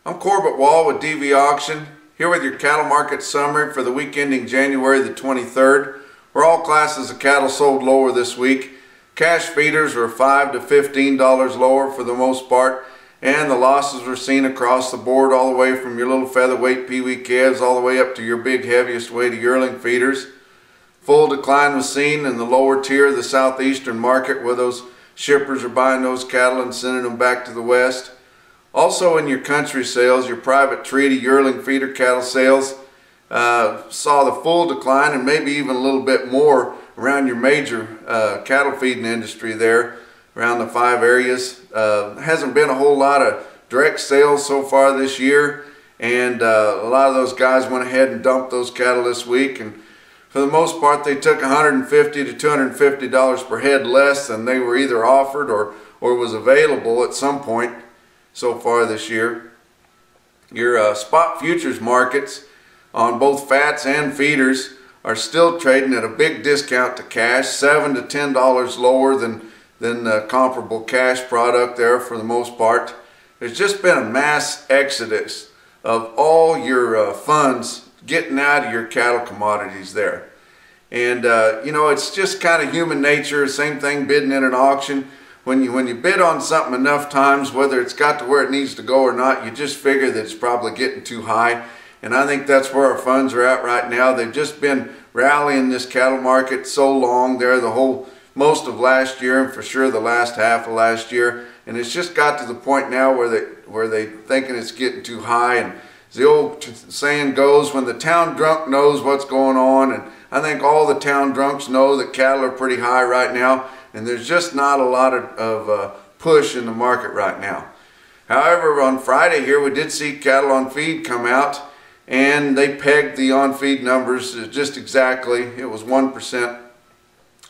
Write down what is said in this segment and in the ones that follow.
I'm Corbett Wall with DVAuction, here with your cattle market summary for the week ending January the 23rd, where all classes of cattle sold lower this week. Cash feeders were $5 to $15 lower for the most part, and the losses were seen across the board, all the way from your little featherweight peewee calves all the way up to your big heaviest weighted yearling feeders. Full decline was seen in the lower tier of the southeastern market, where those shippers are buying those cattle and sending them back to the west. Also in your country sales, your private treaty yearling feeder cattle sales saw the full decline, and maybe even a little bit more around your major cattle feeding industry there, around the 5 areas. Hasn't been a whole lot of direct sales so far this year, and a lot of those guys went ahead and dumped those cattle this week, and for the most part they took $150 to $250 per head less than they were either offered or was available at some point so far this year. Your spot futures markets on both fats and feeders are still trading at a big discount to cash, $7 to $10 lower than the comparable cash product there for the most part. There's just been a mass exodus of all your funds getting out of your cattle commodities there. And you know, it's just kind of human nature. Same thing bidding in an auction. When you bid on something enough times, whether it's got to where it needs to go or not, you just figure that it's probably getting too high. And I think that's where our funds are at right now. They've just been rallying this cattle market so long there, most of last year, and for sure the last half of last year. And it's just got to the point now where they thinking it's getting too high. And as the old saying goes, when the town drunk knows what's going on, and I think all the town drunks know that cattle are pretty high right now. And there's just not a lot of push in the market right now. However, on Friday here, we did see cattle on feed come out, and they pegged the on feed numbers just exactly. It was 1%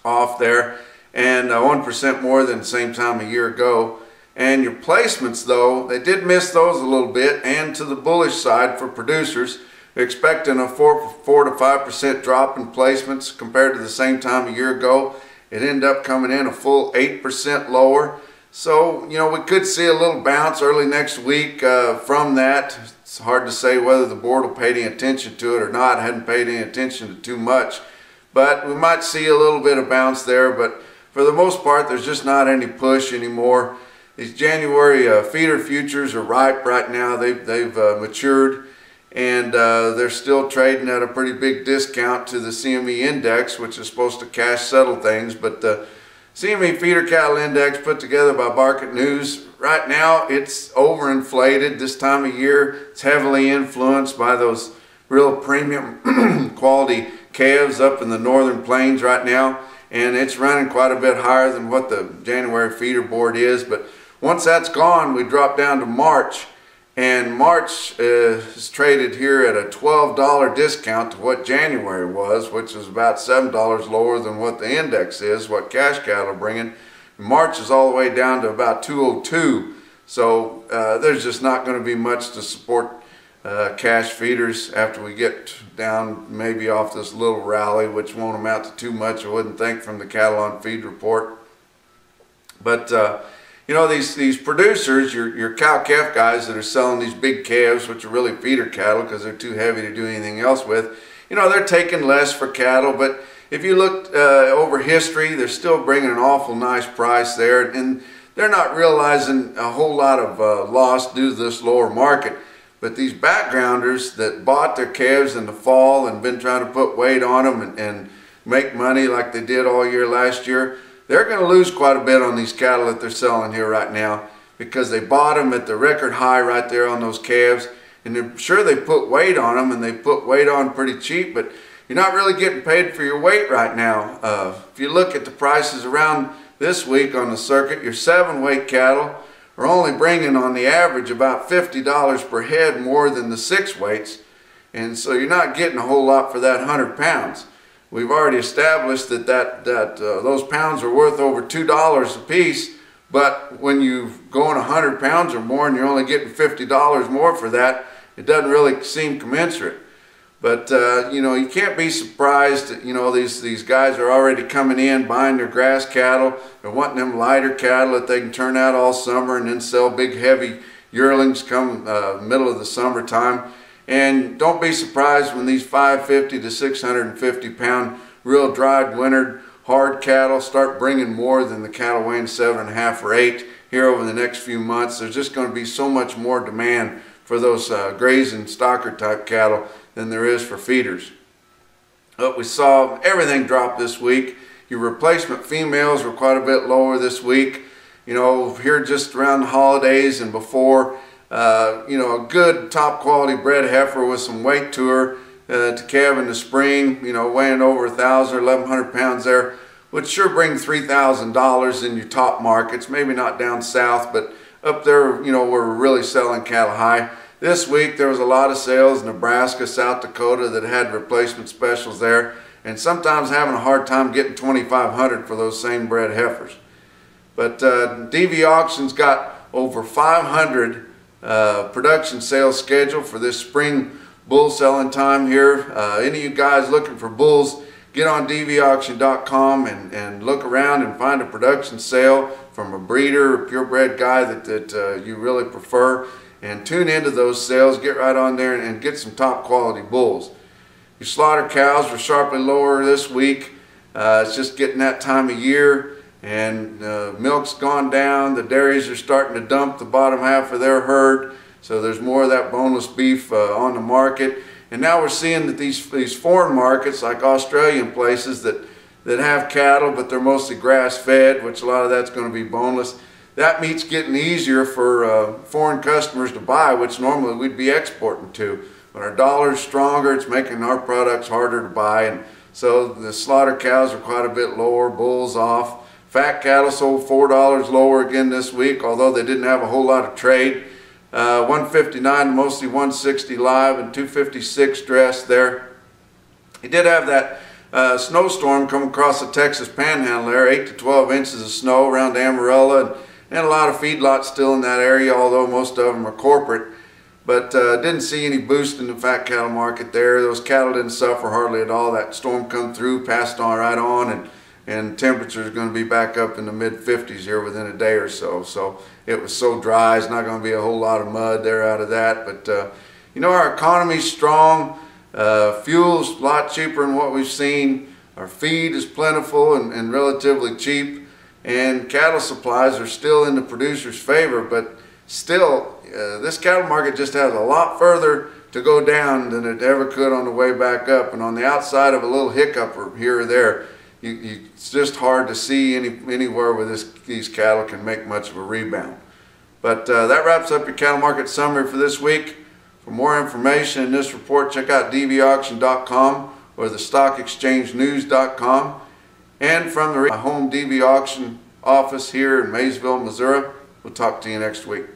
off there, and 1% more than the same time a year ago. And your placements, though, they did miss those a little bit, and to the bullish side for producers. They're expecting a 4 to 5% drop in placements compared to the same time a year ago. It ended up coming in a full 8% lower. So, you know, we could see a little bounce early next week from that. It's hard to say whether the board will pay any attention to it or not. I hadn't paid any attention to too much. But we might see a little bit of bounce there. But for the most part, there's just not any push anymore. These January feeder futures are ripe right now. They've matured. And they're still trading at a pretty big discount to the CME index, which is supposed to cash settle things. But the CME feeder cattle index put together by Market News, right now it's overinflated this time of year. It's heavily influenced by those real premium quality calves up in the northern plains right now. And it's running quite a bit higher than what the January feeder board is. But once that's gone, we drop down to March. And March is traded here at a $12 discount to what January was, which is about $7 lower than what the index is, what cash cattle are bringing. March is all the way down to about $202. So there's just not going to be much to support cash feeders after we get down maybe off this little rally, which won't amount to too much, I wouldn't think, from the cattle on feed report. But you know, these producers, your cow-calf guys that are selling these big calves, which are really feeder cattle because they're too heavy to do anything else with, you know, they're taking less for cattle. But if you look over history, they're still bringing an awful nice price there. And they're not realizing a whole lot of loss due to this lower market. But these backgrounders that bought their calves in the fall and been trying to put weight on them and make money like they did all year last year, they're going to lose quite a bit on these cattle that they're selling here right now, because they bought them at the record high right there on those calves, and they're sure they put weight on them, and they put weight on pretty cheap, but you're not really getting paid for your weight right now. If you look at the prices around this week on the circuit, your 7-weight cattle are only bringing on the average about $50 per head more than the 6-weights, and so you're not getting a whole lot for that 100 pounds. We've already established that those pounds are worth over $2 a piece, but when you go on 100 pounds or more and you're only getting $50 more for that, it doesn't really seem commensurate. But you know, you can't be surprised that, you know, these guys are already coming in buying their grass cattle. They're wanting them lighter cattle that they can turn out all summer and then sell big heavy yearlings come middle of the summertime. And don't be surprised when these 550 to 650 pound real dried wintered hard cattle start bringing more than the cattle weighing 7.5 or 8 here over the next few months. There's just going to be so much more demand for those grazing stocker type cattle than there is for feeders. But we saw everything drop this week. Your replacement females were quite a bit lower this week. You know, here just around the holidays and before, you know, a good top quality bred heifer with some weight to her to calve in the spring, you know, weighing over 1,000 or 1,100 pounds there, would sure bring $3,000 in your top markets. Maybe not down south, but up there, you know, where we're really selling cattle high. This week there was a lot of sales in Nebraska, South Dakota that had replacement specials there, and sometimes having a hard time getting $2,500 for those same bred heifers. But DVAuction's got over 500 production sales scheduled for this spring bull selling time here. Any of you guys looking for bulls, get on DVAuction.com and look around and find a production sale from a breeder or purebred guy that you really prefer, and tune into those sales. Get right on there and get some top quality bulls. Your slaughter cows were sharply lower this week. It's just getting that time of year, and milk's gone down. The dairies are starting to dump the bottom half of their herd, so there's more of that boneless beef on the market. And now we're seeing that these foreign markets, like Australian places that have cattle, but they're mostly grass-fed, which a lot of that's going to be boneless. That meat's getting easier for foreign customers to buy, which normally we'd be exporting to. When our dollar's stronger, it's making our products harder to buy, and so the slaughter cows are quite a bit lower, bulls off. Fat cattle sold $4 lower again this week, although they didn't have a whole lot of trade. 159 mostly 160 live and 256 dressed there. He did have that snowstorm come across the Texas Panhandle there, 8 to 12 inches of snow around Amarillo, and a lot of feedlots still in that area, although most of them are corporate. But didn't see any boost in the fat cattle market there. Those cattle didn't suffer hardly at all. That storm come through, passed on right on, and temperatures are going to be back up in the mid-50s here within a day or so. So it was so dry, it's not going to be a whole lot of mud there out of that. But you know, our economy's strong. Fuel's a lot cheaper than what we've seen. Our feed is plentiful and relatively cheap. And cattle supplies are still in the producer's favor, but still, this cattle market just has a lot further to go down than it ever could on the way back up. And on the outside of a little hiccup or here or there, it's just hard to see anywhere where these cattle can make much of a rebound. But that wraps up your cattle market summary for this week. For more information in this report, check out DVAuction.com or the StockExchangeNews.com. And from the home DVAuction office here in Maysville, Missouri, we'll talk to you next week.